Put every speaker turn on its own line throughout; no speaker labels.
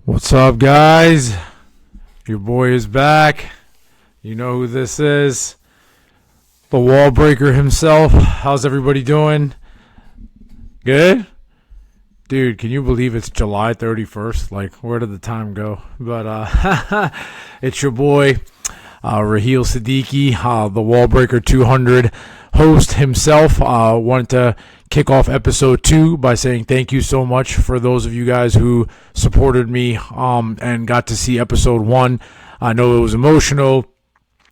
What's up, guys? Your boy is back. You know who this is. The Wallbreaker himself. How's everybody doing? Good? Dude, can you believe it's July 31st? Like, where did the time go? But it's your boy, Raheel Siddiqui, the Wallbreaker 200 host himself. Wanted to kick off episode 2 by saying thank you so much for those of you guys who supported me and got to see episode 1. I know it was emotional.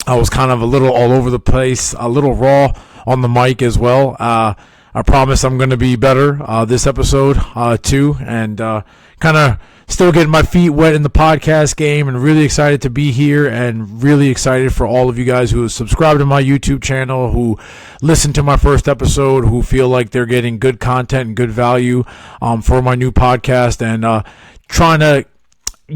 I was kind of a little all over the place, a little raw on the mic as well. I promise I'm going to be better this episode too, and kind of still getting my feet wet in the podcast game, and really excited to be here, and really excited for all of you guys who subscribe to my YouTube channel, who listen to my first episode, who feel like they're getting good content and good value for my new podcast, and trying to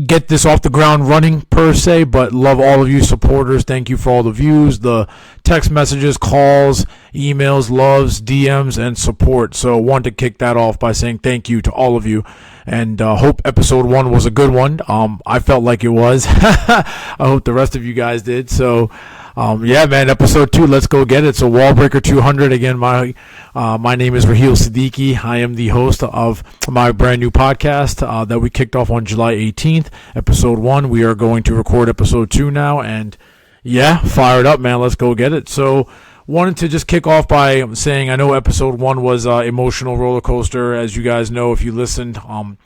get this off the ground running per se, but love all of you supporters. Thank you for all the views, the text messages, calls, emails, loves, DMs, and support. So want to kick that off by saying thank you to all of you, and hope episode 1 was a good one. I felt like it was. I hope the rest of you guys did. So yeah, man, episode 2, let's go get it. So Wallbreaker 200, again, my name is Raheel Siddiqui. I am the host of my brand new podcast that we kicked off on July 18th, episode 1. We are going to record episode 2 now, and yeah, fire it up, man. Let's go get it. So wanted to just kick off by saying I know episode 1 was emotional roller coaster. As you guys know, if you listened,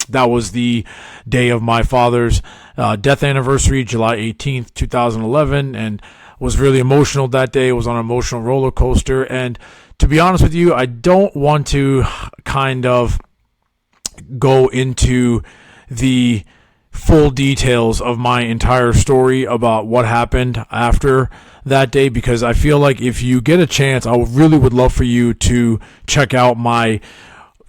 that was the day of my father's death anniversary, July 18th, 2011, and was really emotional that day. It was on an emotional roller coaster, and to be honest with you, I don't want to kind of go into the full details of my entire story about what happened after that day, because I feel like if you get a chance, I really would love for you to check out my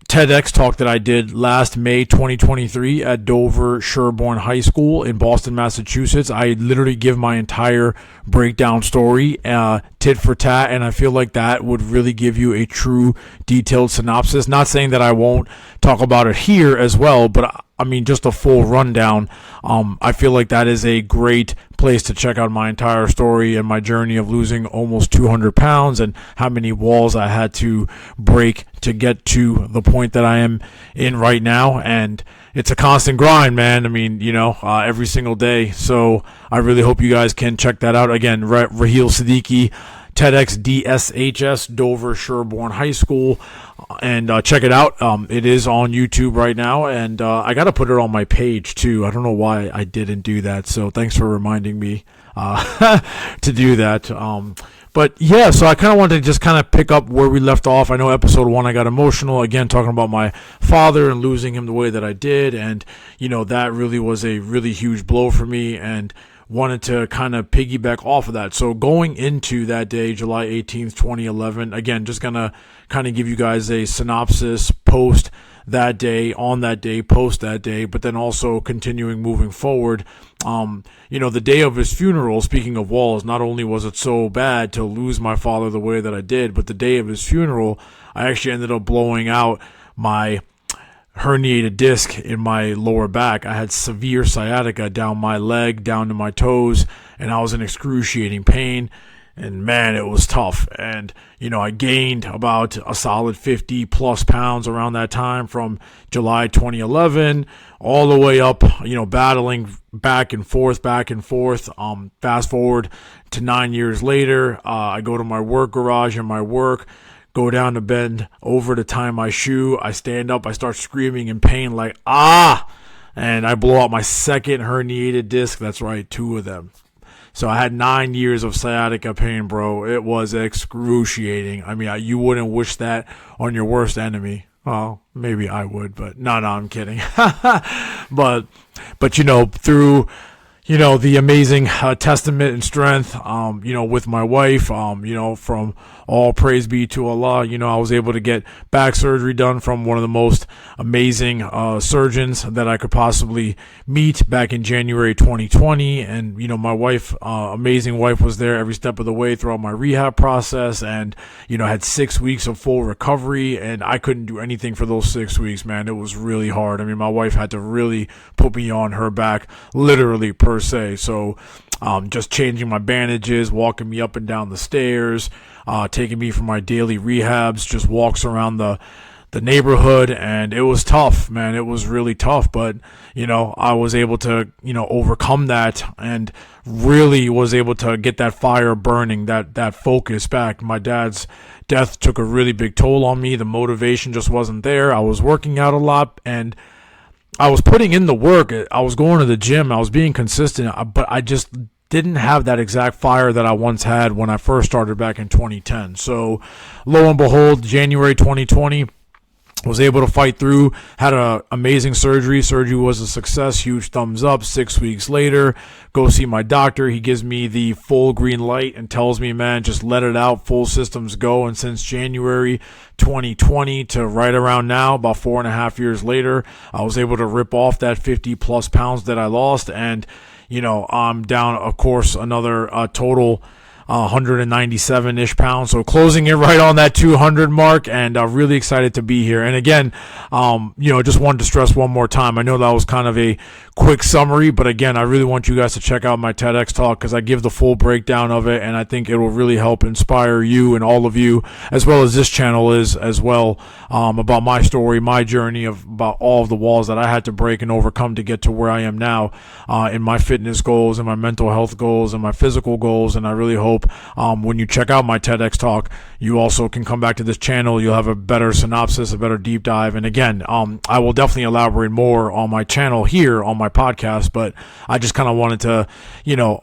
TEDx talk that I did last May 2023 at Dover Sherborne High School in Boston, Massachusetts. I literally give my entire breakdown story, tit for tat, and I feel like that would really give you a true detailed synopsis. Not saying that I won't talk about it here as well, but I mean, just a full rundown. I feel like that is a great place to check out my entire story and my journey of losing almost 200 pounds and how many walls I had to break to get to the point that I am in right now. And it's a constant grind, man. I mean, every single day. So I really hope you guys can check that out. Again, Raheel Siddiqui, TEDx DSHS, Dover Sherborne High School, and check it out. It is on YouTube right now, and I got to put it on my page too. I don't know why I didn't do that, so thanks for reminding me to do that. But yeah, so I kind of wanted to just kind of pick up where we left off. I know episode 1 I got emotional, again, talking about my father and losing him the way that I did, and that really was a really huge blow for me, and wanted to kind of piggyback off of that. So going into that day, July 18th, 2011, again, just going to kind of give you guys a synopsis post that day, on that day, post that day, but then also continuing moving forward. The day of his funeral, speaking of walls, not only was it so bad to lose my father the way that I did, but the day of his funeral, I actually ended up blowing out my herniated disc in my lower back. I had severe sciatica down my leg, down to my toes, and I was in excruciating pain. And man, it was tough. And, I gained about a solid 50 plus pounds around that time from July 2011 all the way up, battling back and forth. Fast forward to 9 years later, I go to my work garage in my work, go down to bend over to tie my shoe. I stand up, I start screaming in pain like, ah! And I blow out my second herniated disc. That's right, 2 of them. So I had 9 years of sciatica pain, bro. It was excruciating. I mean, you wouldn't wish that on your worst enemy. Well, maybe I would, but no, I'm kidding. but through the amazing testament and strength, with my wife, from all praise be to Allah. I was able to get back surgery done from one of the most amazing surgeons that I could possibly meet back in January 2020. And, my wife, amazing wife, was there every step of the way throughout my rehab process, and, had 6 weeks of full recovery, and I couldn't do anything for those 6 weeks, man. It was really hard. I mean, my wife had to really put me on her back, literally per se. So just changing my bandages, walking me up and down the stairs, taking me for my daily rehabs, just walks around the neighborhood, and it was tough, man. It was really tough, but I was able to overcome that, and really was able to get that fire burning, that focus back. My dad's death took a really big toll on me. The motivation just wasn't there. I was working out a lot, and I was putting in the work. I was going to the gym. I was being consistent, but I just didn't have that exact fire that I once had when I first started back in 2010. So lo and behold, January 2020, was able to fight through, had an amazing surgery. Surgery was a success, huge thumbs up. 6 weeks later, go see my doctor. He gives me the full green light and tells me, man, just let it out, full systems go. And since January 2020 to right around now, about 4.5 years later, I was able to rip off that 50 plus pounds that I lost. And, I'm down, of course, another total 197-ish pounds, so closing it right on that 200 mark, and really excited to be here. And again, just wanted to stress one more time, I know that was kind of a quick summary, but again, I really want you guys to check out my TEDx talk, because I give the full breakdown of it, and I think it will really help inspire you and all of you, as well as this channel is as well, about my story, my journey, about all of the walls that I had to break and overcome to get to where I am now, in my fitness goals and my mental health goals and my physical goals. And I really hope when you check out my TEDx talk, you also can come back to this channel. You'll have a better synopsis, a better deep dive. And again, I will definitely elaborate more on my channel here on my podcast, but I just kind of wanted to,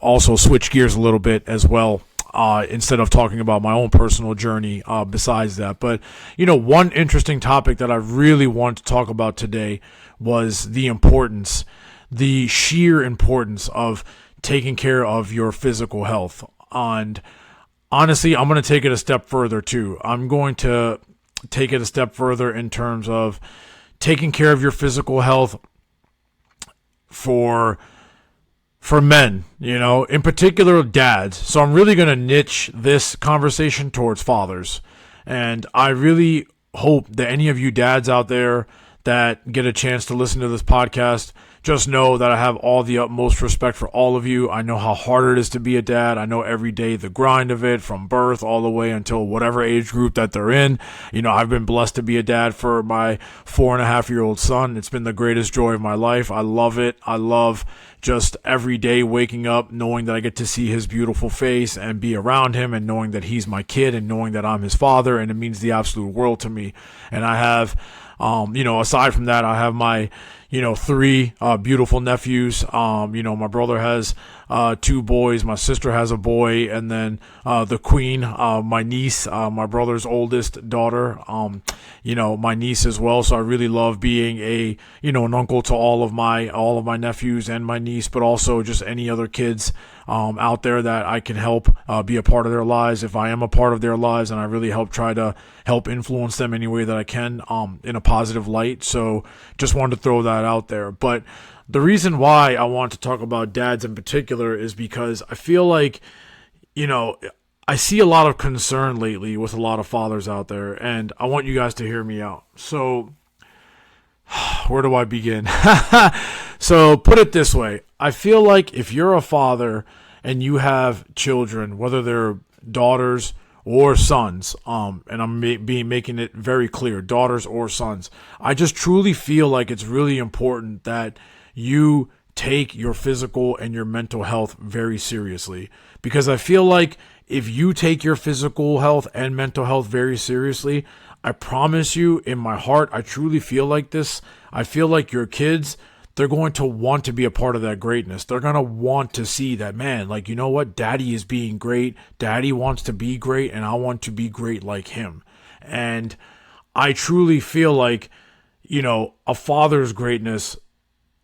also switch gears a little bit as well. Instead of talking about my own personal journey, besides that. But, one interesting topic that I really want to talk about today was the sheer importance of taking care of your physical health. And honestly, I'm going to take it a step further too. I'm going to take it a step further in terms of taking care of your physical health for men, in particular dads. So I'm really going to niche this conversation towards fathers. And I really hope that any of you dads out there that get a chance to listen to this podcast, just know that I have all the utmost respect for all of you. I know how hard it is to be a dad. I know every day the grind of it, from birth all the way until whatever age group that they're in. I've been blessed to be a dad for my 4.5-year-old son. It's been the greatest joy of my life. I love it. I love just every day waking up knowing that I get to see his beautiful face and be around him, and knowing that he's my kid, and knowing that I'm his father, and it means the absolute world to me. And I have, aside from that, I have my, 3 beautiful nephews. My brother has 2 boys, my sister has a boy, and then the queen, my niece, my brother's oldest daughter, my niece as well. So I really love being an uncle to all of my nephews and my niece, but also just any other kids out there that I can help be a part of their lives, if I am a part of their lives, and I really try to help influence them any way that I can in a positive light. So just wanted to throw that out there. But the reason why I want to talk about dads in particular is because I feel like, I see a lot of concern lately with a lot of fathers out there, and I want you guys to hear me out. So where do I begin? So put it this way. I feel like if you're a father and you have children, whether they're daughters or sons, and I'm making it very clear, daughters or sons, I just truly feel like it's really important that you take your physical and your mental health very seriously. Because I feel like if you take your physical health and mental health very seriously, I promise you, in my heart, I truly feel like this. I feel like your kids, they're going to want to be a part of that greatness. They're going to want to see that, man, like, you know what? Daddy is being great. Daddy wants to be great, and I want to be great like him. And I truly feel like, a father's greatness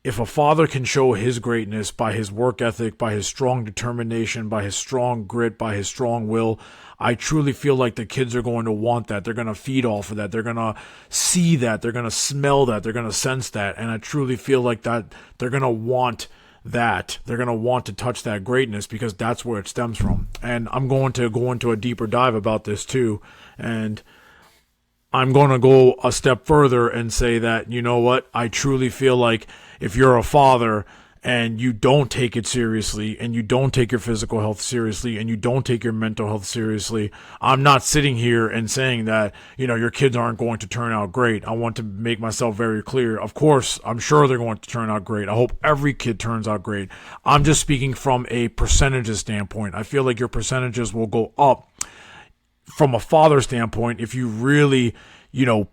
if a father can show his greatness by his work ethic, by his strong determination, by his strong grit, by his strong will, I truly feel like the kids are going to want that. They're going to feed off of that. They're going to see that. They're going to smell that. They're going to sense that. And I truly feel like that they're going to want that. They're going to want to touch that greatness because that's where it stems from. And I'm going to go into a deeper dive about this too. And I'm going to go a step further and say that, you know what? I truly feel like if you're a father and you don't take it seriously and you don't take your physical health seriously and you don't take your mental health seriously, I'm not sitting here and saying that, your kids aren't going to turn out great. I want to make myself very clear. Of course, I'm sure they're going to turn out great. I hope every kid turns out great. I'm just speaking from a percentages standpoint. I feel like your percentages will go up from a father standpoint if you really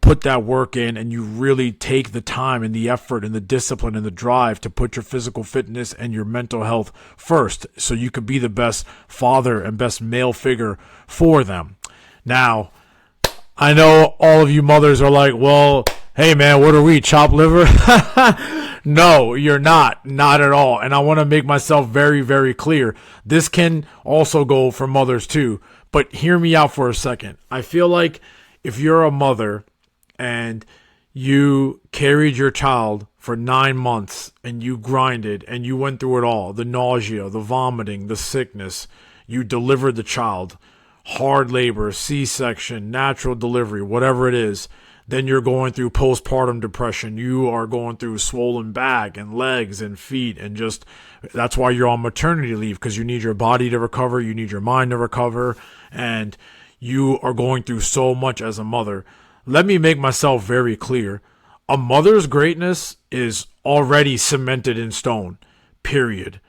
put that work in and you really take the time and the effort and the discipline and the drive to put your physical fitness and your mental health first so you could be the best father and best male figure for them. Now, I know all of you mothers are like, well, hey man, what are we, chopped liver? No, you're not at all. And I want to make myself very, very clear. This can also go for mothers too. But hear me out for a second. I feel like if you're a mother and you carried your child for 9 months and you grinded and you went through it all, the nausea, the vomiting, the sickness, you delivered the child, hard labor, C-section, natural delivery, whatever it is, then you're going through postpartum depression. You are going through swollen back and legs and feet and just that's why you're on maternity leave because you need your body to recover. You need your mind to recover. And you are going through so much as a mother. Let me make myself very clear. A mother's greatness is already cemented in stone. Period.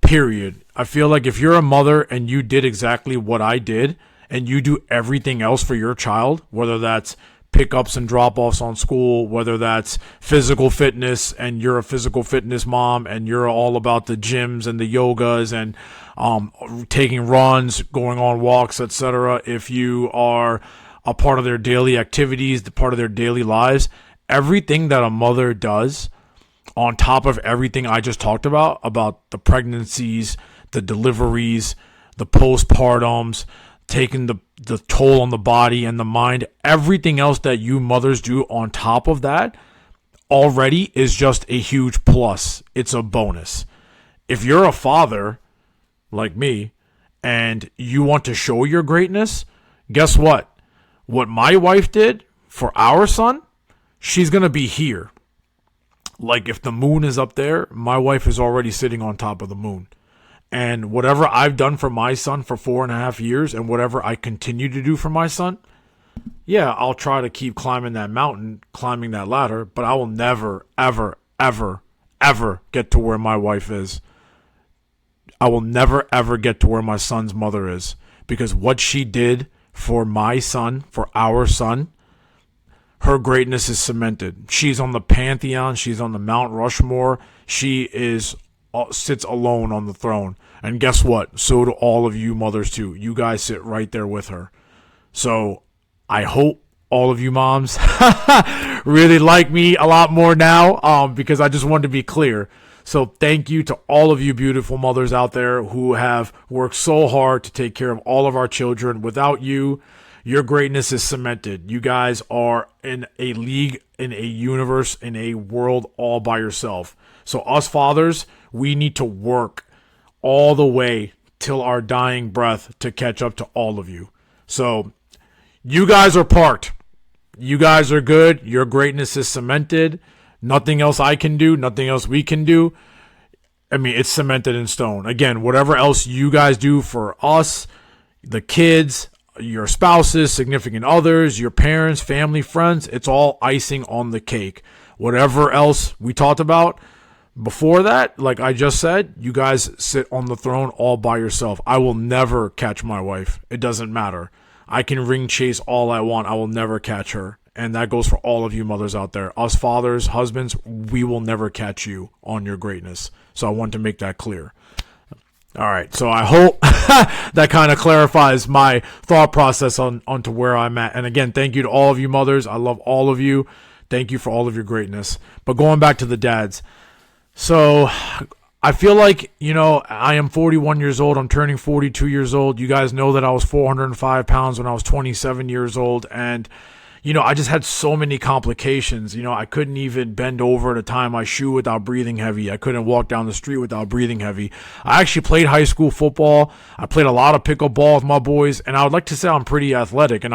I feel like if you're a mother and you did exactly what I did and you do everything else for your child, whether that's pickups and drop-offs on school, whether that's physical fitness and you're a physical fitness mom and you're all about the gyms and the yogas and taking runs, going on walks, etc. If you are a part of their daily activities, the part of their daily lives, everything that a mother does on top of everything I just talked about the pregnancies, the deliveries, the postpartums, taking the toll on the body and the mind, everything else that you mothers do on top of that already is just a huge plus. It's a bonus. If you're a father like me and you want to show your greatness, guess what? What my wife did for our son, she's going to be here. Like if the moon is up there, my wife is already sitting on top of the moon. And whatever I've done for my son for 4.5 years and whatever I continue to do for my son, yeah, I'll try to keep climbing that mountain, climbing that ladder, but I will never, ever, ever, ever get to where my wife is. I will never, ever get to where my son's mother is because what she did for my son, for our son, her greatness is cemented. She's on the Pantheon. She's on the Mount Rushmore. She sits alone on the throne. And guess what? So do all of you mothers too. You guys sit right there with her. So I hope all of you moms really like me a lot more now because I just wanted to be clear. So thank you to all of you beautiful mothers out there who have worked so hard to take care of all of our children. Without you, your greatness is cemented. You guys are in a league, in a universe, in a world all by yourself. So us fathers, we need to work all the way till our dying breath to catch up to all of you. So you guys are parked. You guys are good. Your greatness is cemented. Nothing else I can do. Nothing else we can do. I mean, it's cemented in stone. Again, whatever else you guys do for us, the kids, your spouses, significant others, your parents, family, friends, it's all icing on the cake. Whatever else we talked about before that, like I just said, you guys sit on the throne all by yourself. I will never catch my wife. It doesn't matter. I can ring chase all I want. I will never catch her. And that goes for all of you mothers out there. Us fathers, husbands, we will never catch you on your greatness. So I want to make that clear. All right, so I hope that kind of clarifies my thought process onto where I'm at. And again, thank you to all of you mothers. I love all of you. Thank you for all of your greatness. But going back to the dads, So I feel like, I am 41 years old. I'm turning 42 years old. You guys know that I was 405 pounds when I was 27 years old. And I just had so many complications. I couldn't even bend over to tie my shoe without breathing heavy. I couldn't walk down the street without breathing heavy. I actually played high school football. I played a lot of pickleball with my boys, and I would like to say I'm pretty athletic. And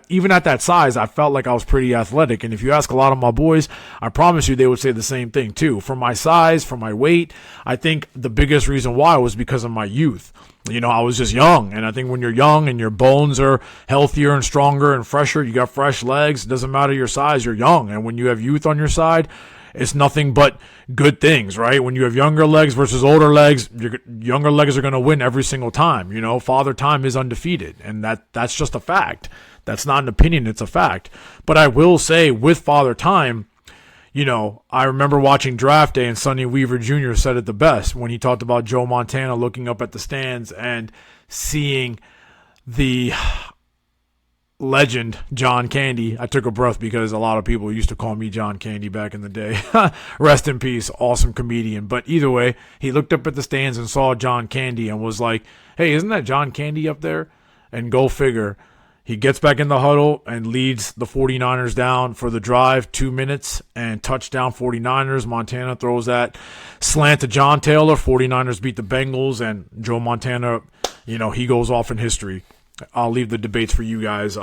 even at that size, I felt like I was pretty athletic. And if you ask a lot of my boys, I promise you they would say the same thing too. For my size, for my weight, I think the biggest reason why was because of my youth. I was just young, and I think when you're young and your bones are healthier and stronger and fresher, you got fresh legs, it doesn't matter your size, you're young. And when you have youth on your side, it's nothing but good things, right? When you have younger legs versus older legs, your younger legs are going to win every single time. Father time is undefeated, and that's just a fact. That's not an opinion, it's a fact. But I will say, with Father time, I remember watching Draft Day, and Sonny Weaver Jr. said it the best when he talked about Joe Montana looking up at the stands and seeing the legend John Candy. I took a breath because a lot of people used to call me John Candy back in the day. Rest in peace, awesome comedian. But either way, he looked up at the stands and saw John Candy and was like, hey, isn't that John Candy up there? And go figure. He gets back in the huddle and leads the 49ers down for the drive, 2 minutes, and touchdown 49ers. Montana throws that slant to John Taylor. 49ers beat the Bengals, and Joe Montana, he goes off in history. I'll leave the debates for you guys.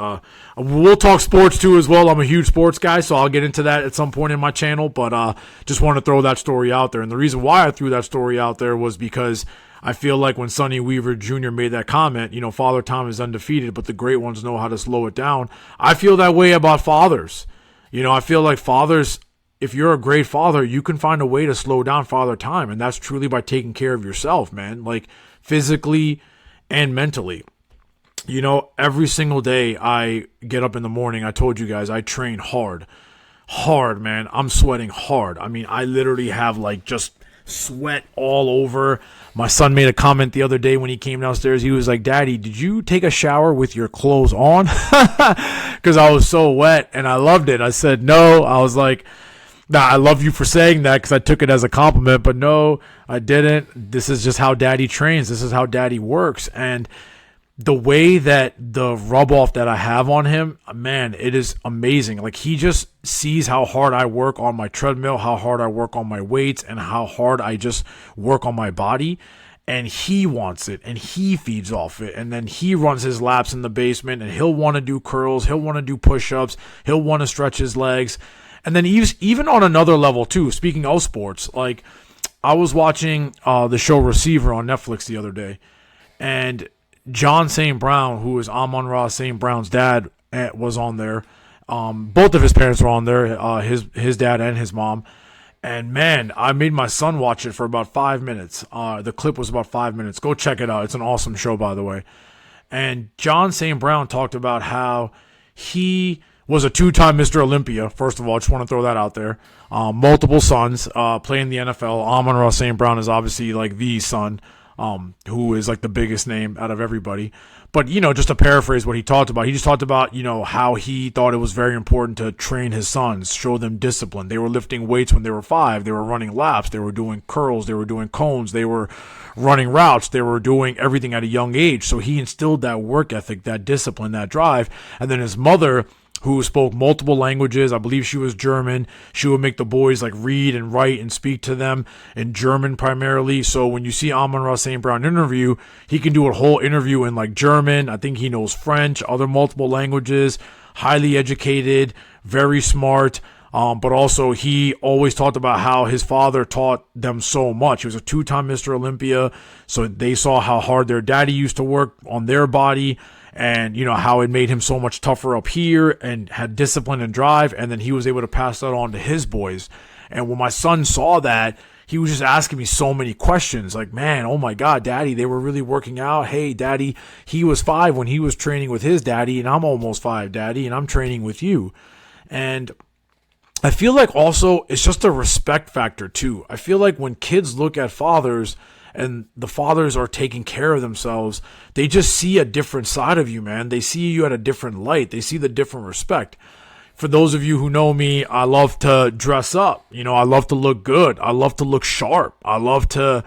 We'll talk sports too as well. I'm a huge sports guy, so I'll get into that at some point in my channel, but just want to throw that story out there. And the reason why I threw that story out there was because I feel like when Sonny Weaver Jr. made that comment, Father Time is undefeated, but the great ones know how to slow it down. I feel that way about fathers. I feel like fathers, if you're a great father, you can find a way to slow down Father Time, and that's truly by taking care of yourself, man, like physically and mentally. Every single day I get up in the morning, I told you guys, I train hard, man. I'm sweating hard. I mean, I literally have just sweat all over. My son made a comment the other day when he came downstairs. He was like, Daddy, did you take a shower with your clothes on? Because I was so wet, and I loved it. I said, no. I was like, nah, I love you for saying that, because I took it as a compliment, but no, I didn't. This is just how Daddy trains. This is how Daddy works. And the way that the rub off that I have on him, man, it is amazing. Like, he just sees how hard I work on my treadmill, how hard I work on my weights, and how hard I just work on my body. And he wants it, and he feeds off it. And then he runs his laps in the basement, and he'll want to do curls. He'll want to do push-ups. He'll want to stretch his legs. And then even on another level too, speaking of sports, like, I was watching the show Receiver on Netflix the other day, and John St. Brown, who is Amon-Ra St. Brown's dad, was on there. Both of his parents were on there, his dad and his mom. And man, I made my son watch it for about 5 minutes. The clip was about 5 minutes. Go check it out. It's an awesome show, by the way. And John St. Brown talked about how he was a two-time Mr. Olympia. First of all, I just want to throw that out there. Multiple sons, play in the NFL. Amon-Ra St. Brown is obviously like the son, who is like the biggest name out of everybody. But, just to paraphrase what he talked about, he just talked about, how he thought it was very important to train his sons, show them discipline. They were lifting weights when they were 5. They were running laps. They were doing curls. They were doing cones. They were running routes. They were doing everything at a young age. So he instilled that work ethic, that discipline, that drive. And then his mother, who spoke multiple languages, I believe she was German, she would make the boys read and write and speak to them in German primarily. So when you see Amon-Ra St. Brown interview, he can do a whole interview in German. I think he knows French, other multiple languages, highly educated, very smart. But also he always talked about how his father taught them so much. He was a 2-time Mr. Olympia, so they saw how hard their daddy used to work on their body, and how it made him so much tougher up here, and had discipline and drive, and then he was able to pass that on to his boys. And when my son saw that, he was just asking me so many questions, like, man, oh my God, Daddy, they were really working out. Hey, Daddy, he was 5 when he was training with his daddy, and I'm almost 5, Daddy, and I'm training with you. And I feel like also it's just a respect factor too. I feel like when kids look at fathers, and the fathers are taking care of themselves, they just see a different side of you, man. They see you at a different light. They see the different respect. for those of you who know me, I love to dress up. I love to look good. I love to look sharp. I love to,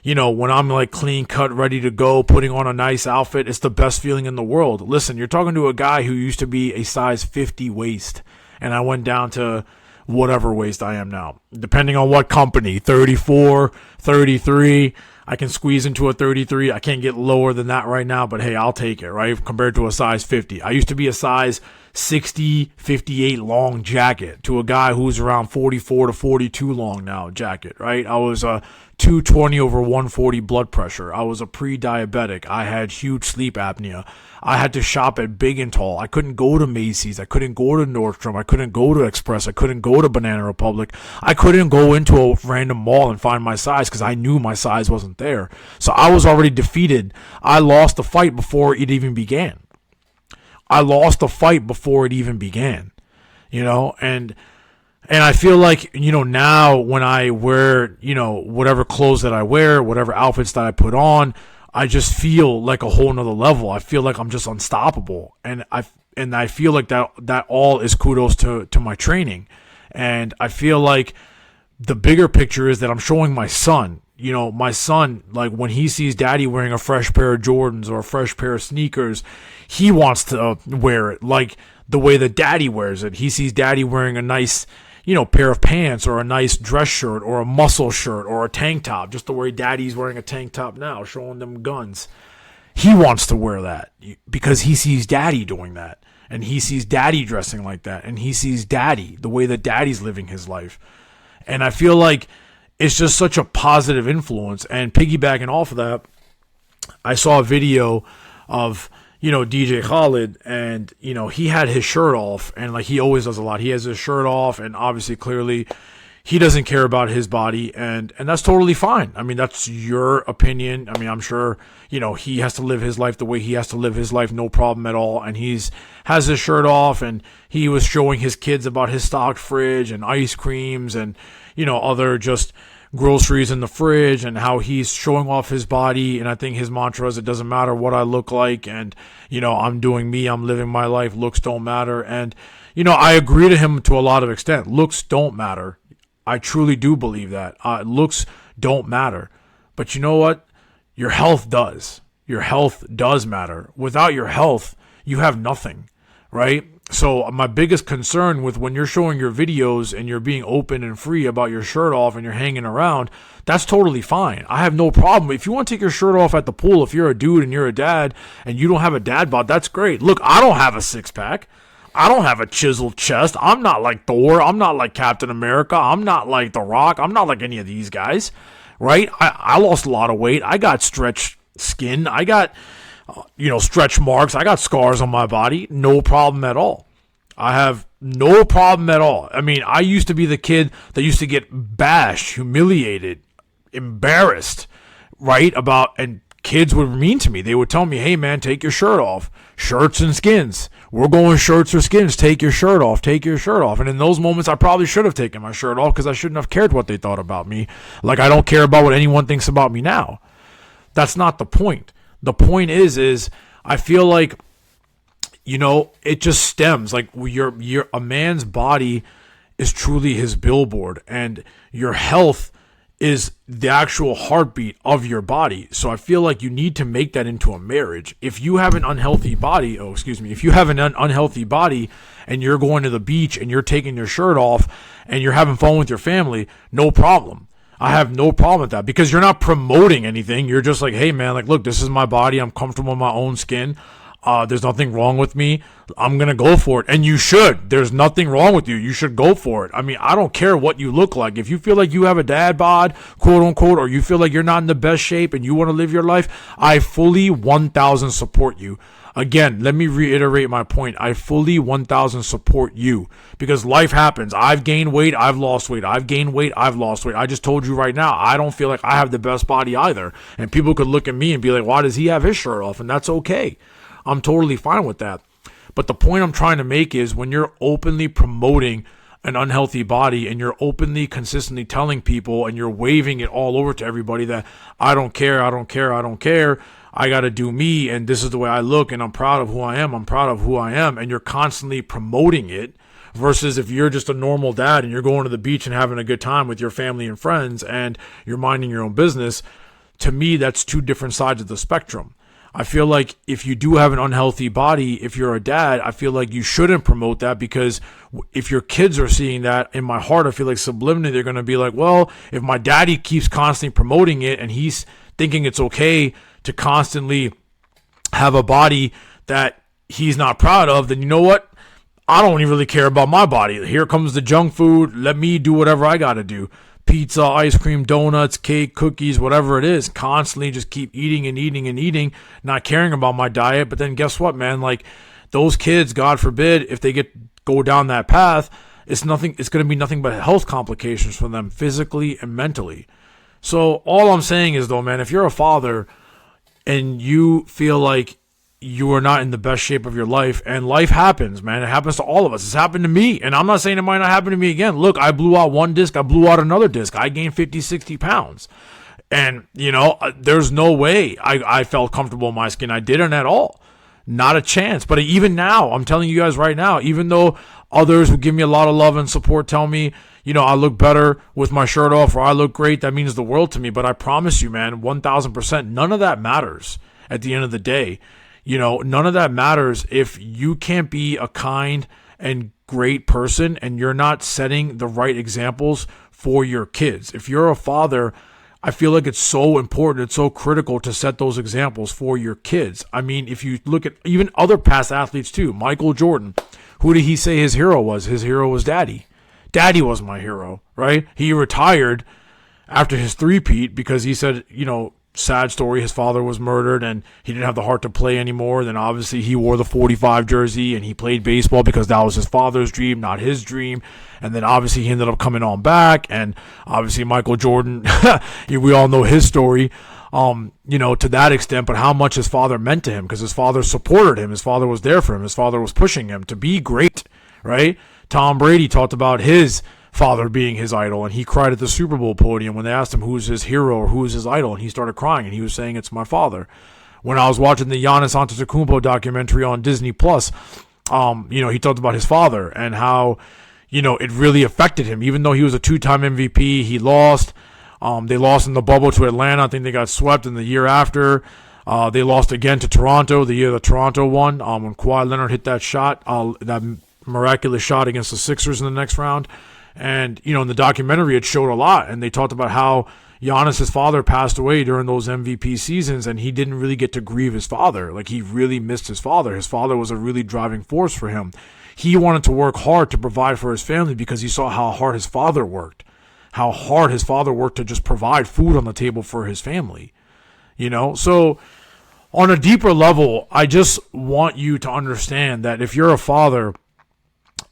when I'm like clean cut, ready to go, putting on a nice outfit, it's the best feeling in the world. Listen, you're talking to a guy who used to be a size 50 waist, and I went down to whatever waist I am now, depending on what company, 34, 33. I can squeeze into a 33. I can't get lower than that right now, but hey, I'll take it, right? Compared to a size 50. I used to be a size 60, 58 long jacket to a guy who's around 44 to 42 long now jacket, right? I was a 220 over 140 blood pressure. I was a pre-diabetic. I had huge sleep apnea. I had to shop at Big and Tall. I couldn't go to Macy's. I couldn't go to Nordstrom. I couldn't go to Express. I couldn't go to Banana Republic. I couldn't go into a random mall and find my size because I knew my size wasn't there. So I was already defeated. I lost the fight before it even began. And I feel like, now when I wear, whatever clothes that I wear, whatever outfits that I put on, I just feel like a whole nother level. I feel like I'm just unstoppable. And I feel like that all is kudos to my training. And I feel like the bigger picture is that I'm showing my son, my son, like when he sees daddy wearing a fresh pair of Jordans or a fresh pair of sneakers, he wants to wear it like the way that daddy wears it. He sees daddy wearing a nice, pair of pants or a nice dress shirt or a muscle shirt or a tank top, just the way daddy's wearing a tank top now, showing them guns. He wants to wear that because he sees daddy doing that, and he sees daddy dressing like that, and he sees daddy, the way that daddy's living his life. And I feel like it's just such a positive influence. And piggybacking off of that, I saw a video of, DJ Khaled, and, he had his shirt off, and like he always does a lot. He has his shirt off, and obviously, clearly, he doesn't care about his body, and that's totally fine. I mean, that's your opinion. I mean, I'm sure, he has to live his life the way he has to live his life, no problem at all. And has his shirt off, and he was showing his kids about his stocked fridge and ice creams and, other just groceries in the fridge, and how he's showing off his body. And I think his mantra is, it doesn't matter what I look like, and I'm doing me, I'm living my life, looks don't matter. And I agree to him to a lot of extent. Looks don't matter. I truly do believe that. Looks don't matter. But you know what? Your health does. Your health does matter. Without your health, you have nothing, right? So my biggest concern with when you're showing your videos and you're being open and free about your shirt off and you're hanging around, that's totally fine. I have no problem. If you want to take your shirt off at the pool, if you're a dude and you're a dad and you don't have a dad bod, that's great. Look, I don't have a six-pack. I don't have a chiseled chest. I'm not like Thor. I'm not like Captain America. I'm not like The Rock. I'm not like any of these guys, right? I lost a lot of weight. I got stretched skin. I got stretch marks. I got scars on my body. No problem at all. I have no problem at all. I mean, I used to be the kid that used to get bashed, humiliated, embarrassed, right? And kids were mean to me. They would tell me, hey, man, take your shirt off. Shirts and skins. We're going shirts or skins. Take your shirt off. Take your shirt off. And in those moments, I probably should have taken my shirt off because I shouldn't have cared what they thought about me. Like I don't care about what anyone thinks about me now. That's not the point. The point is I feel like, it just stems. Like a man's body is truly his billboard, and your health is the actual heartbeat of your body. So I feel like you need to make that into a marriage. If you have an unhealthy body, if you have an unhealthy body and you're going to the beach and you're taking your shirt off and you're having fun with your family, no problem. I have no problem with that because you're not promoting anything. You're just like, hey man, like, look, this is my body. I'm comfortable in my own skin. There's nothing wrong with me. I'm going to go for it. And you should. There's nothing wrong with you. You should go for it. I mean, I don't care what you look like. If you feel like you have a dad bod, quote unquote, or you feel like you're not in the best shape and you want to live your life, I fully 1,000 support you. Again, let me reiterate my point. I fully 1,000 support you because life happens. I've gained weight. I've lost weight. I've gained weight. I've lost weight. I just told you right now, I don't feel like I have the best body either. And people could look at me and be like, why does he have his shirt off? And that's okay. I'm totally fine with that. But the point I'm trying to make is when you're openly promoting an unhealthy body and you're openly, consistently telling people and you're waving it all over to everybody that I don't care, I don't care, I don't care. I got to do me and this is the way I look and I'm proud of who I am. I'm proud of who I am. And you're constantly promoting it versus if you're just a normal dad and you're going to the beach and having a good time with your family and friends and you're minding your own business. To me, that's two different sides of the spectrum. I feel like if you do have an unhealthy body, if you're a dad, I feel like you shouldn't promote that, because if your kids are seeing that, in my heart, I feel like subliminally they're going to be like, well, if my daddy keeps constantly promoting it and he's thinking it's okay to constantly have a body that he's not proud of, then you know what? I don't even really care about my body. Here comes the junk food. Let me do whatever I got to do. Pizza, ice cream, donuts, cake, cookies, whatever it is. Constantly just keep eating and eating and eating, not caring about my diet. But then guess what, man? Like, those kids, God forbid, if they go down that path, it's going to be nothing but health complications for them, physically and mentally. So all I'm saying is, though, man, if you're a father and you feel like you are not in the best shape of your life, and life happens, man. It happens to all of us. It's happened to me, and I'm not saying it might not happen to me again. Look, I blew out one disc. I blew out another disc. I gained 50, 60 pounds. And, there's no way I felt comfortable in my skin. I didn't at all. Not a chance. But even now, I'm telling you guys right now, even though others who give me a lot of love and support tell me, I look better with my shirt off, or I look great, that means the world to me. But I promise you, man, 1,000%, none of that matters at the end of the day. None of that matters if you can't be a kind and great person and you're not setting the right examples for your kids. If you're a father, I feel like it's so important, it's so critical to set those examples for your kids. I mean, if you look at even other past athletes too, Michael Jordan, who did he say his hero was? His hero was Daddy. Daddy was my hero, right? He retired after his three-peat because he said, sad story, his father was murdered and he didn't have the heart to play anymore. Then obviously he wore the 45 jersey and he played baseball because that was his father's dream, not his dream. And then obviously he ended up coming on back, and obviously Michael Jordan, we all know his story, to that extent, but how much his father meant to him, because his father supported him. His father was there for him. His father was pushing him to be great, right? Tom Brady talked about his father being his idol, and he cried at the Super Bowl podium when they asked him who's his hero or who's his idol, and he started crying, and he was saying, it's my father. When I was watching the Giannis Antetokounmpo documentary on Disney Plus, he talked about his father and how, it really affected him. Even though he was a two-time MVP, he lost. They lost in the bubble to Atlanta. I think they got swept in the year after. They lost again to Toronto, the year that Toronto won, when Kawhi Leonard hit that shot, that miraculous shot against the Sixers in the next round. And, in the documentary, it showed a lot. And they talked about how Giannis' father passed away during those MVP seasons, and he didn't really get to grieve his father. Like, he really missed his father. His father was a really driving force for him. He wanted to work hard to provide for his family because he saw how hard his father worked. How hard his father worked to just provide food on the table for his family. So on a deeper level, I just want you to understand that if you're a father,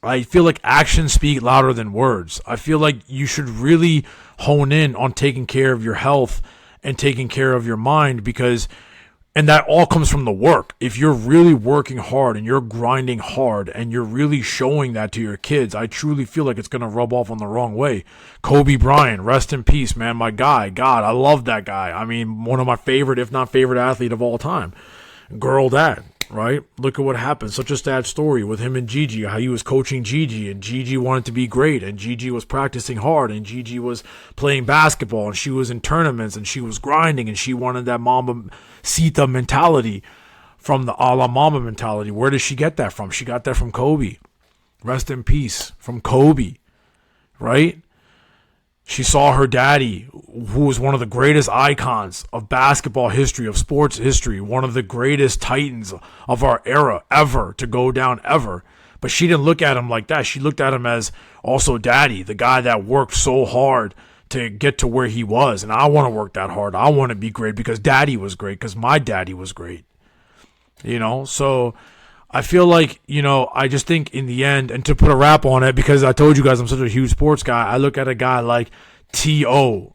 I feel like actions speak louder than words. I feel like you should really hone in on taking care of your health and taking care of your mind, and that all comes from the work. If you're really working hard and you're grinding hard and you're really showing that to your kids, I truly feel like it's going to rub off on the wrong way. Kobe Bryant, rest in peace, man, my guy. God, I love that guy. I mean, one of my favorite, if not favorite athlete of all time. Girl dad. Right? Look at what happened. Such a sad story with him and Gigi, how he was coaching Gigi, and Gigi wanted to be great, and Gigi was practicing hard, and Gigi was playing basketball, and she was in tournaments, and she was grinding, and she wanted that mamacita mentality, from the a la mama mentality. Where did she get that from? She got that from Kobe. Rest in peace. From Kobe. Right? She saw her daddy, who was one of the greatest icons of basketball history, of sports history, one of the greatest titans of our era ever to go down ever. But she didn't look at him like that. She looked at him as also daddy, the guy that worked so hard to get to where he was. And I want to work that hard. I want to be great because daddy was great, because my daddy was great. So I feel like, I just think in the end, and to put a wrap on it, because I told you guys I'm such a huge sports guy, I look at a guy like Terrell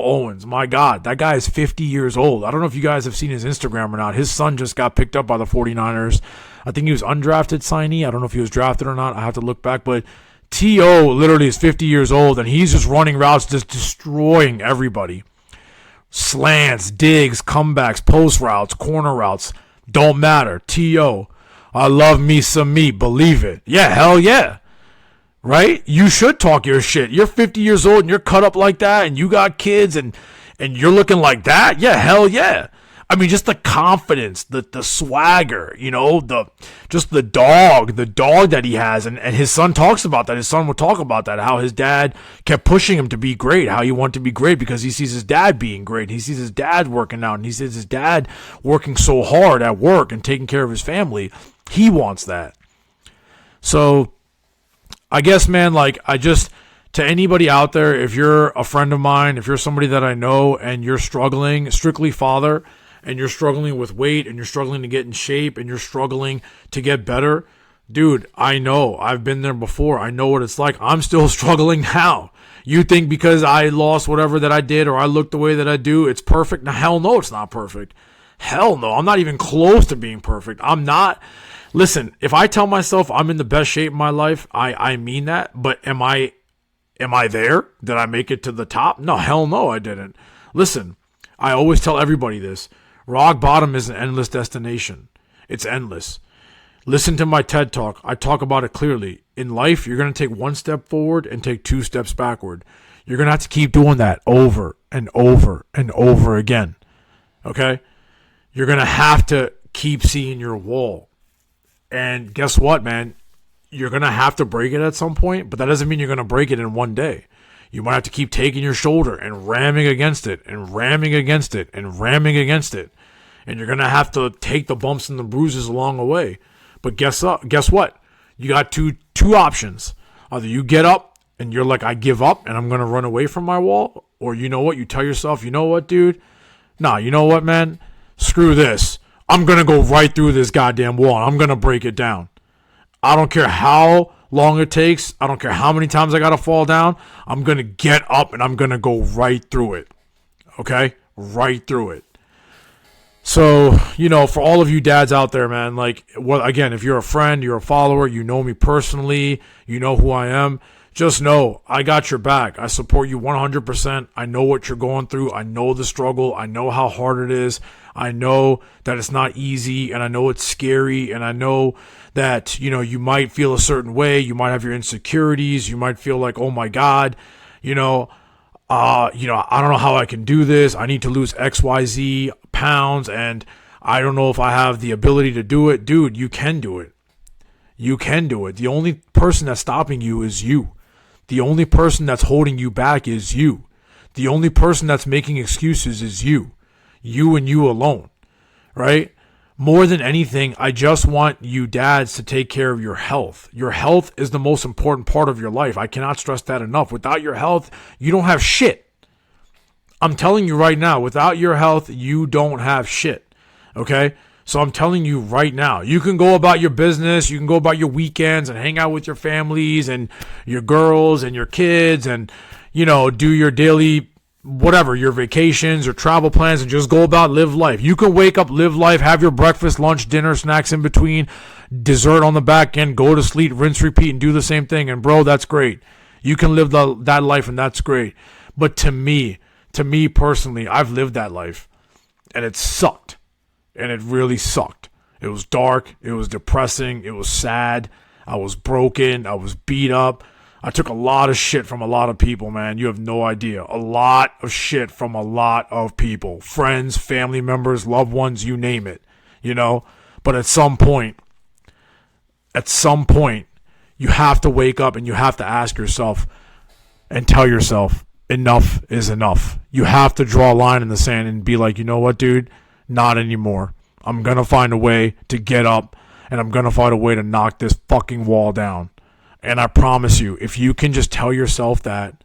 Owens. My God, that guy is 50 years old. I don't know if you guys have seen his Instagram or not. His son just got picked up by the 49ers. I think he was undrafted signee. I don't know if he was drafted or not. I have to look back, but T.O. literally is 50 years old, and he's just running routes, just destroying everybody. Slants, digs, comebacks, post routes, corner routes, don't matter. T.O. I love me some me, believe it. Yeah, hell yeah. right? You should talk your shit. You're 50 years old and you're cut up like that and you got kids and you're looking like that. Yeah, hell yeah. I mean, just the confidence, the swagger, you know, the dog that he has. And his son talks about that. His son will talk about that, how his dad kept pushing him to be great, how he wanted to be great because he sees his dad being great. He sees his dad working out and he sees his dad working so hard at work and taking care of his family. He wants that. So I guess, man, like to anybody out there, if you're a friend of mine, if you're somebody that I know and you're struggling, strictly father, and you're struggling with weight and you're struggling to get in shape and you're struggling to get better, dude, I know. I've been there before. I know what it's like. I'm still struggling now. You think because I lost whatever that I did or I look the way that I do, it's perfect? Now, hell no, it's not perfect. Hell no, I'm not even close to being perfect. I'm not. Listen, if I tell myself I'm in the best shape of my life, I mean that. But am I there? Did I make it to the top? No, hell no, I didn't. Listen, I always tell everybody this. Rock bottom is an endless destination. It's endless. Listen to my TED Talk. I talk about it clearly. In life, you're going to take one step forward and take 2 steps backward. You're going to have to keep doing that over and over and over again. Okay? You're going to have to keep seeing your wall. And guess what, man? You're going to have to break it at some point, but that doesn't mean you're going to break it in one day. You might have to keep taking your shoulder and ramming against it and ramming against it and ramming against it. And you're going to have to take the bumps and the bruises along the way. But guess what? You got two options. Either you get up and you're like, I give up and I'm going to run away from my wall. Or you know what? You tell yourself, you know what, dude? Nah, you know what, man? Screw this. I'm going to go right through this goddamn wall. And I'm going to break it down. I don't care how long it takes. I don't care how many times I got to fall down. I'm going to get up and I'm going to go right through it. Okay? Right through it. So, you know, for all of you dads out there, man, like, well, again, if you're a friend, you're a follower, you know me personally, you know who I am, just know I got your back. I support you 100%. I know what you're going through. I know the struggle. I know how hard it is. I know that it's not easy, and I know it's scary, and I know that, you know, you might feel a certain way. You might have your insecurities. You might feel like, oh my God, I don't know how I can do this. I need to lose XYZ pounds, and I don't know if I have the ability to do it. Dude, you can do it. You can do it. The only person that's stopping you is you. The only person that's holding you back is you. The only person that's making excuses is you. You and you alone, right? More than anything, I just want you dads to take care of your health. Your health is the most important part of your life. I cannot stress that enough. Without your health, you don't have shit. I'm telling you right now, without your health, you don't have shit. Okay? So I'm telling you right now, you can go about your business, you can go about your weekends and hang out with your families and your girls and your kids and, you know, do your daily whatever, your vacations or travel plans, and just go about live life. You can wake up, live life, have your breakfast, lunch, dinner, snacks in between, dessert on the back end, go to sleep, rinse, repeat, and do the same thing. And bro, that's great. You can live that life, and that's great. But to me personally, I've lived that life, and it sucked. And it really sucked. It was dark. It was depressing. It was sad. I was broken. I was beat up. I took a lot of shit from a lot of people, man. You have no idea. A lot of shit from a lot of people. Friends, family members, loved ones, you name it. You know? But at some point, you have to wake up and you have to ask yourself and tell yourself, enough is enough. You have to draw a line in the sand and be like, you know what, dude? Not anymore. I'm going to find a way to get up, and I'm going to find a way to knock this fucking wall down. And I promise you, if you can just tell yourself that,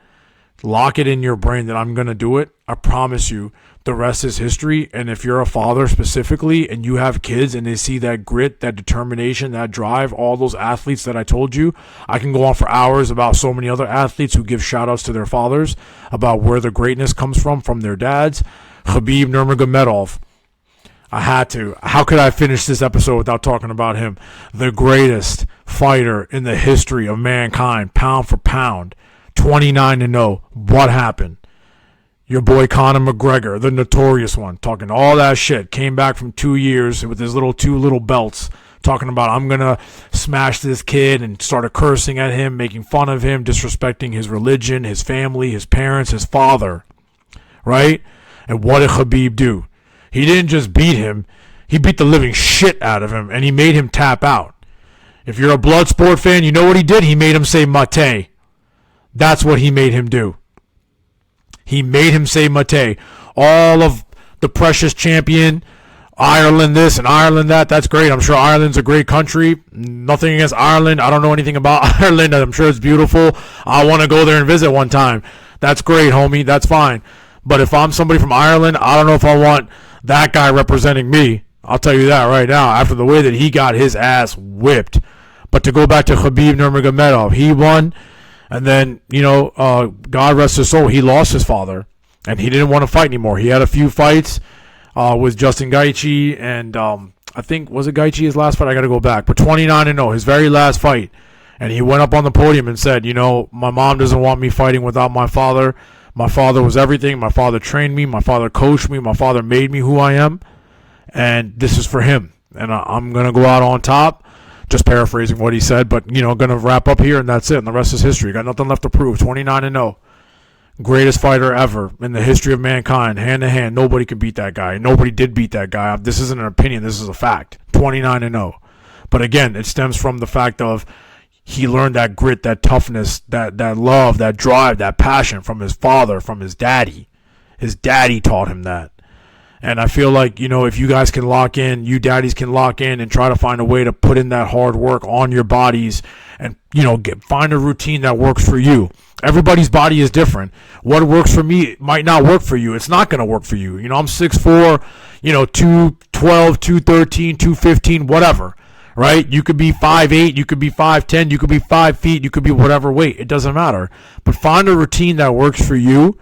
lock it in your brain that I'm going to do it, I promise you, the rest is history. And if you're a father specifically and you have kids and they see that grit, that determination, that drive, all those athletes that I told you, I can go on for hours about so many other athletes who give shout outs to their fathers, about where the greatness comes from their dads. Khabib Nurmagomedov. I had to. How could I finish this episode without talking about him? The greatest fighter in the history of mankind, pound for pound. 29-0. What happened? Your boy Conor McGregor, the notorious one, talking all that shit. Came back from 2 years with his two little belts talking about, I'm going to smash this kid, and started cursing at him, making fun of him, disrespecting his religion, his family, his parents, his father, right? And what did Khabib do? He didn't just beat him. He beat the living shit out of him, and he made him tap out. If you're a blood sport fan, you know what he did? He made him say mate. That's what he made him do. He made him say mate. All of the precious champion, Ireland this and Ireland that, that's great. I'm sure Ireland's a great country. Nothing against Ireland. I don't know anything about Ireland. I'm sure it's beautiful. I want to go there and visit one time. That's great, homie. That's fine. But if I'm somebody from Ireland, I don't know if I want that guy representing me. I'll tell you that right now, after the way that he got his ass whipped. But to go back to Khabib Nurmagomedov, he won, and then, God rest his soul, he lost his father, and he didn't want to fight anymore. He had a few fights with Justin Gaethje, and I think, was it Gaethje his last fight? I got to go back. But 29-0, his very last fight. And he went up on the podium and said, my mom doesn't want me fighting without my father. My father was everything. My father trained me. My father coached me. My father made me who I am. And this is for him. And I'm going to go out on top. Just paraphrasing what he said. But, going to wrap up here, and that's it. And the rest is history. Got nothing left to prove. 29-0. Greatest fighter ever in the history of mankind. Hand to hand. Nobody could beat that guy. Nobody did beat that guy. This isn't an opinion. This is a fact. 29-0. But again, it stems from the fact of he learned that grit, that toughness, that love, that drive, that passion from his father, from his daddy. His daddy taught him that. And I feel like, if you guys can lock in, you daddies can lock in and try to find a way to put in that hard work on your bodies and, find a routine that works for you. Everybody's body is different. What works for me might not work for you. It's not going to work for you. I'm 6'4", 212, 213, 215, whatever, right? You could be 5'8", you could be 5'10", you could be 5 feet, you could be whatever weight. It doesn't matter. But find a routine that works for you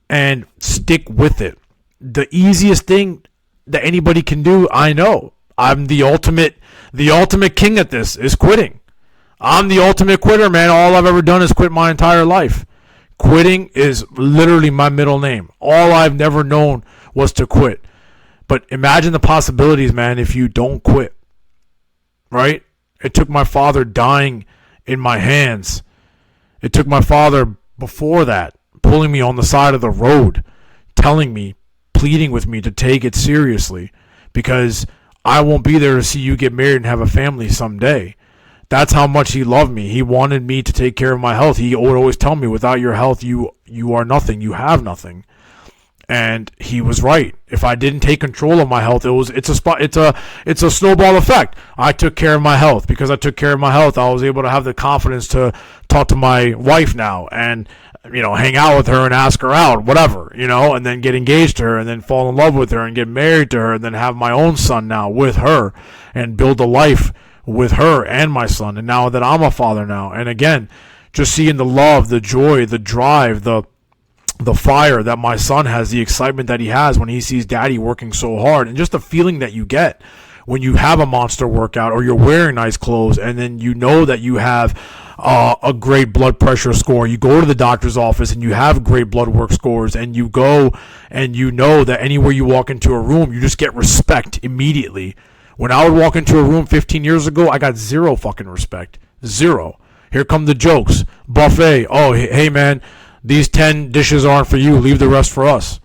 and stick with it. The easiest thing that anybody can do, I know. I'm the ultimate king at this, is quitting. I'm the ultimate quitter, man. All I've ever done is quit my entire life. Quitting is literally my middle name. All I've never known was to quit. But imagine the possibilities, man, if you don't quit. Right? It took my father dying in my hands. It took my father before that pulling me on the side of the road, telling me, pleading with me to take it seriously because I won't be there to see you get married and have a family someday. That's how much he loved me. He wanted me to take care of my health. He would always tell me, without your health, you are nothing. You have nothing. And he was right. If I didn't take control of my health, it's a snowball effect. I took care of my health. Because I took care of my health, I was able to have the confidence to talk to my wife now and hang out with her and ask her out, whatever, and then get engaged to her and then fall in love with her and get married to her and then have my own son now with her and build a life with her and my son. And now that I'm a father now, and again, just seeing the love, the joy, the drive, the fire that my son has, the excitement that he has when he sees daddy working so hard, and just the feeling that you get when you have a monster workout or you're wearing nice clothes and then you know that you have a great blood pressure score. You go to the doctor's office and you have great blood work scores, and you go and you know that anywhere you walk into a room, you just get respect immediately. When I would walk into a room 15 years ago, I got zero fucking respect. Zero. Here come the jokes. Buffet. Oh, hey man, these 10 dishes aren't for you. Leave the rest for us.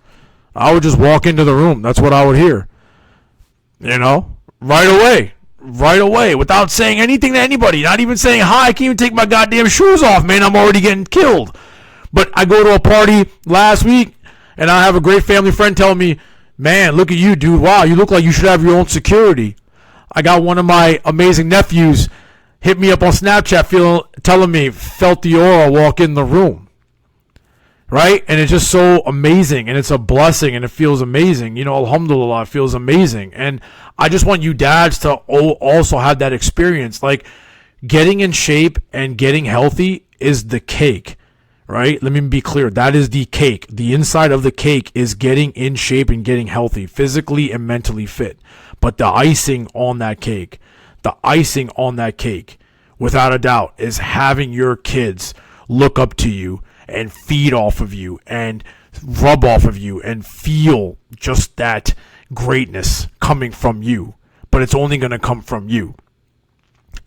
I would just walk into the room. That's what I would hear. Right away, without saying anything to anybody, not even saying hi. I can't even take my goddamn shoes off, man. I'm already getting killed. But I go to a party last week, and I have a great family friend tell me, man, look at you, dude. Wow, you look like you should have your own security. I got one of my amazing nephews hit me up on Snapchat telling me, felt the aura walk in the room. Right? And it's just so amazing, and it's a blessing, and it feels amazing. Alhamdulillah, it feels amazing. And I just want you dads to also have that experience. Like, getting in shape and getting healthy is the cake, right? Let me be clear. That is the cake. The inside of the cake is getting in shape and getting healthy, physically and mentally fit. But the icing on that cake, without a doubt, is having your kids look up to you and feed off of you and rub off of you and feel just that greatness coming from you. But it's only going to come from you.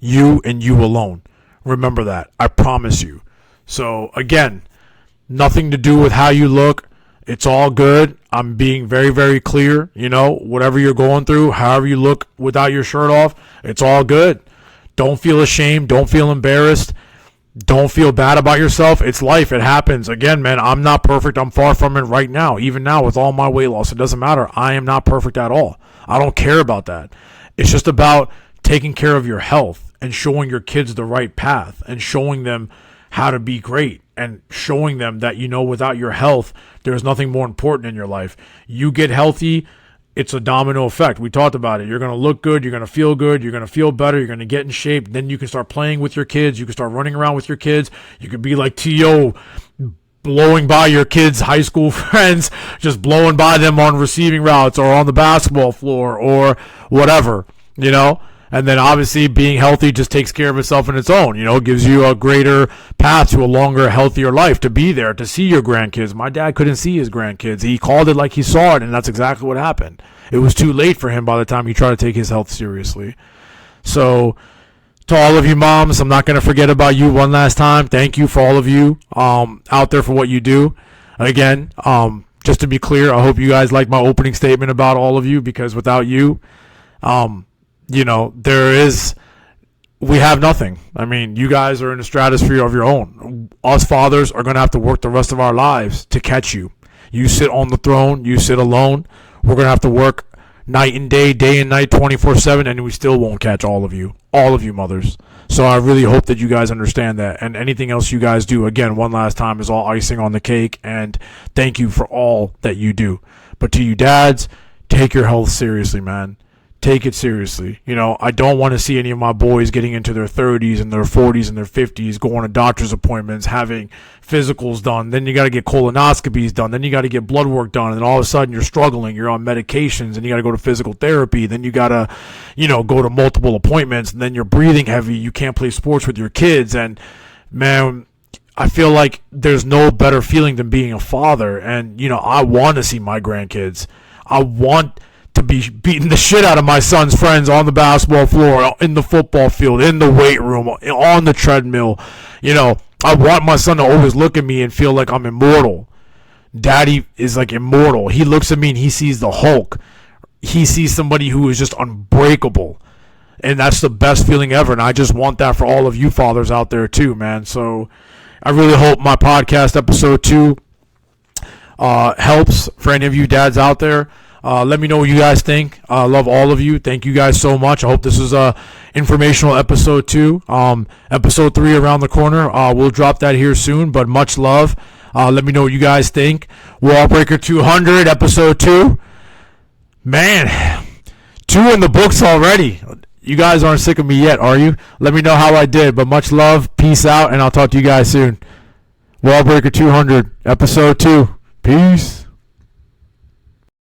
You and you alone. Remember that. I promise you. So again, nothing to do with how you look. It's all good. I'm being very, very clear. Whatever you're going through, however you look without your shirt off, it's all good. Don't feel ashamed. Don't feel embarrassed. Don't feel bad about yourself. It's life. It happens. Again, man, I'm not perfect. I'm far from it right now. Even now with all my weight loss, it doesn't matter. I am not perfect at all. I don't care about that. It's just about taking care of your health and showing your kids the right path and showing them how to be great and showing them that, without your health, there's nothing more important in your life. You get healthy, it's a domino effect. We talked about it. You're going to look good. You're going to feel good. You're going to feel better. You're going to get in shape. Then you can start playing with your kids. You can start running around with your kids. You could be like T.O., blowing by your kids' high school friends, just blowing by them on receiving routes or on the basketball floor or whatever, And then obviously being healthy just takes care of itself in its own, gives you a greater path to a longer, healthier life, to be there, to see your grandkids. My dad couldn't see his grandkids. He called it like he saw it, and that's exactly what happened. It was too late for him by the time he tried to take his health seriously. So to all of you moms, I'm not going to forget about you one last time. Thank you for all of you out there for what you do. Again, just to be clear, I hope you guys like my opening statement about all of you, because without you, we have nothing. I mean, you guys are in a stratosphere of your own. Us fathers are going to have to work the rest of our lives to catch you. You sit on the throne, you sit alone. We're going to have to work night and day and night, 24/7, and we still won't catch all of you mothers. So I really hope that you guys understand that. And anything else you guys do, again, one last time, is all icing on the cake. And thank you for all that you do. But to you dads, take your health seriously, man. Take it seriously. I don't want to see any of my boys getting into their 30s and their 40s and their 50s, going to doctor's appointments, having physicals done. Then you got to get colonoscopies done. Then you got to get blood work done. And then all of a sudden you're struggling. You're on medications and you got to go to physical therapy. Then you got to, go to multiple appointments. And then you're breathing heavy. You can't play sports with your kids. And man, I feel like there's no better feeling than being a father. And, I want to see my grandkids. I want to be beating the shit out of my son's friends on the basketball floor, in the football field, in the weight room, on the treadmill. I want my son to always look at me and feel like I'm immortal. Daddy is like immortal. He looks at me and he sees the Hulk. He sees somebody who is just unbreakable. And that's the best feeling ever. And I just want that for all of you fathers out there too, man. So I really hope my podcast episode 2 helps for any of you dads out there. Let me know what you guys think. I love all of you. Thank you guys so much. I hope this was a informational episode 2. Episode 3 around the corner. We'll drop that here soon, but much love. Let me know what you guys think. Wallbreaker 200, episode 2. Man, 2 in the books already. You guys aren't sick of me yet, are you? Let me know how I did, but much love. Peace out, and I'll talk to you guys soon. Wallbreaker 200, episode 2. Peace.